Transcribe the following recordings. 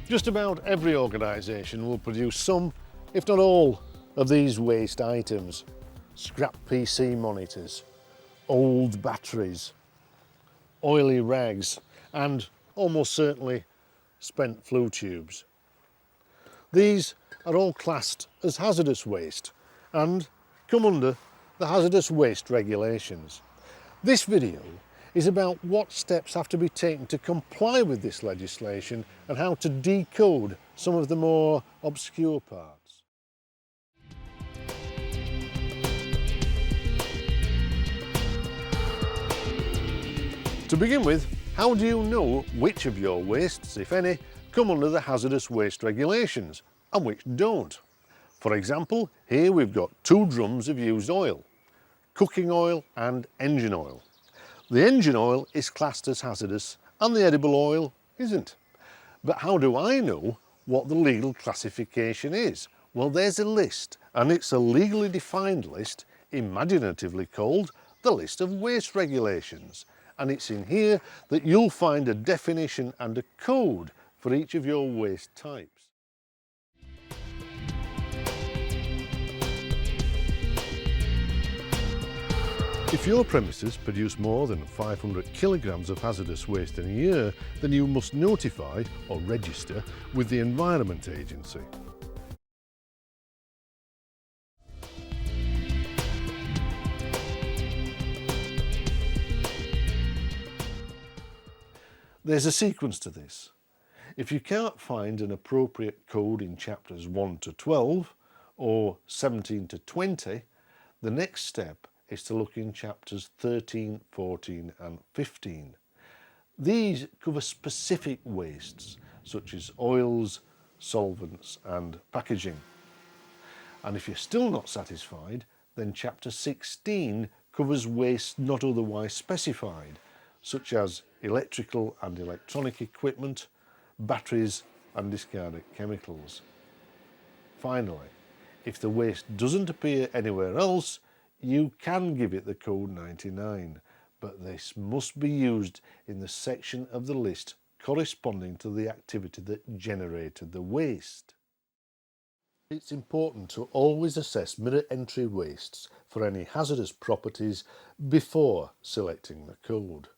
Just about every organisation will produce some, if not all, of these waste items. Scrap PC monitors, old batteries, oily rags, and almost certainly spent flue tubes. These are all classed as hazardous waste and come under the Hazardous Waste Regulations. This video is about what steps have to be taken to comply with this legislation and how to decode some of the more obscure parts. To begin with, how do you know which of your wastes, if any, come under the Hazardous Waste Regulations and which don't? For example, here we've got 2 drums of used oil, cooking oil and engine oil. The engine oil is classed as hazardous and the edible oil isn't. But how do I know what the legal classification is? Well, there's a list, and it's a legally defined list, imaginatively called the List of Waste Regulations. And it's in here that you'll find a definition and a code for each of your waste types. If your premises produce more than 500 kilograms of hazardous waste in a year, then you must notify or register with the Environment Agency. There's a sequence to this. If you can't find an appropriate code in chapters 1 to 12 or 17 to 20, the next step is to look in chapters 13, 14 and 15. These cover specific wastes such as oils, solvents and packaging. And if you're still not satisfied, then chapter 16 covers waste not otherwise specified, such as electrical and electronic equipment, batteries and discarded chemicals. Finally, if the waste doesn't appear anywhere else, you can give it the code 99, but this must be used in the section of the list corresponding to the activity that generated the waste. It's important to always assess mirror entry wastes for any hazardous properties before selecting the code.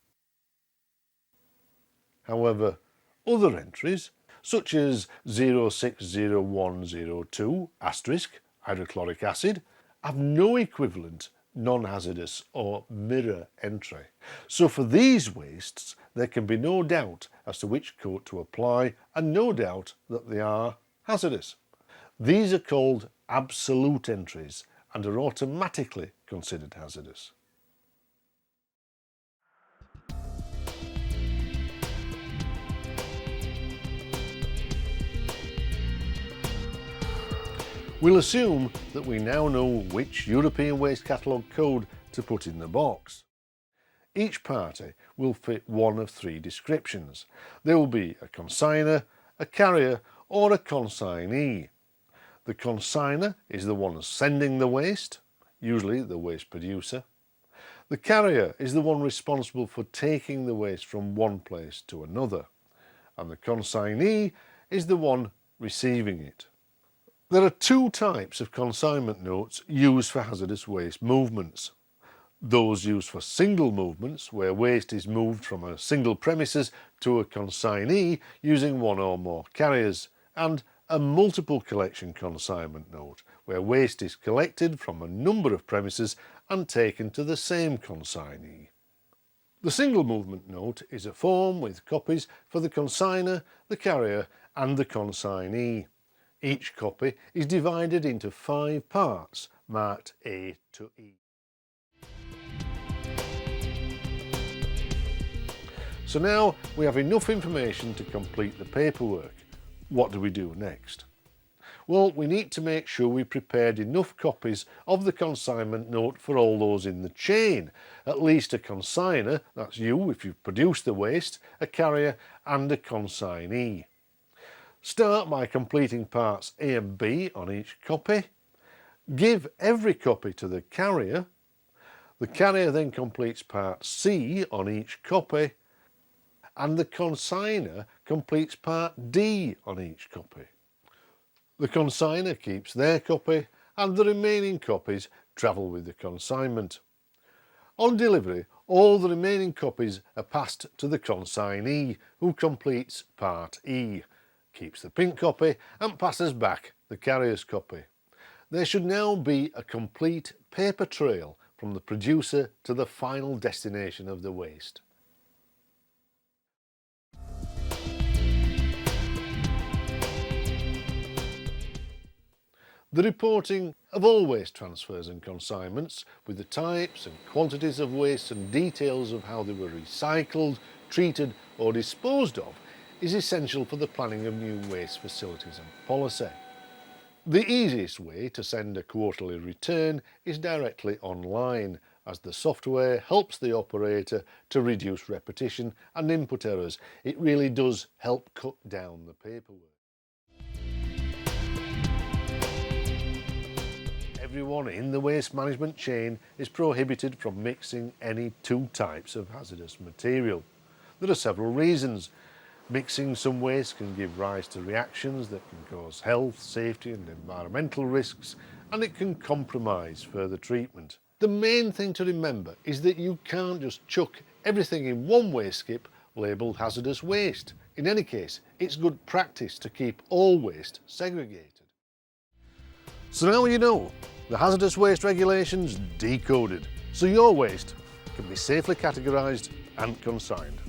However, other entries, such as 060102 asterisk hydrochloric acid, have no equivalent non-hazardous or mirror entry. So for these wastes, there can be no doubt as to which code to apply and no doubt that they are hazardous. These are called absolute entries and are automatically considered hazardous. We'll assume that we now know which European Waste Catalogue code to put in the box. Each party will fit one of 3 descriptions. There will be a consigner, a carrier or a consignee. The consigner is the one sending the waste, usually the waste producer. The carrier is the one responsible for taking the waste from one place to another. And the consignee is the one receiving it. There are 2 types of consignment notes used for hazardous waste movements. Those used for single movements, where waste is moved from a single premises to a consignee using 1 or more carriers, and a multiple collection consignment note, where waste is collected from a number of premises and taken to the same consignee. The single movement note is a form with copies for the consigner, the carrier and the consignee. Each copy is divided into 5 parts marked A to E. So now we have enough information to complete the paperwork. What do we do next? Well, we need to make sure we prepared enough copies of the consignment note for all those in the chain. At least a consigner, that's you if you've produced the waste, a carrier and a consignee. Start by completing parts A and B on each copy. Give every copy to the carrier. The carrier then completes part C on each copy. and the consigner completes Part D on each copy. The consigner keeps their copy and the remaining copies travel with the consignment. On delivery, all the remaining copies are passed to the consignee, who completes Part E, keeps the pink copy and passes back the carrier's copy. There should now be a complete paper trail from the producer to the final destination of the waste. The reporting of all waste transfers and consignments, with the types and quantities of waste and details of how they were recycled, treated or disposed of, is essential for the planning of new waste facilities and policy. The easiest way to send a quarterly return is directly online, as the software helps the operator to reduce repetition and input errors. It really does help cut down the paperwork. Everyone in the waste management chain is prohibited from mixing any two types of hazardous material. There are several reasons. Mixing some waste can give rise to reactions that can cause health, safety and environmental risks, and it can compromise further treatment. The main thing to remember is that you can't just chuck everything in one waste skip labelled hazardous waste. In any case, it's good practice to keep all waste segregated. So now you know the Hazardous Waste Regulations decoded, so your waste can be safely categorised and consigned.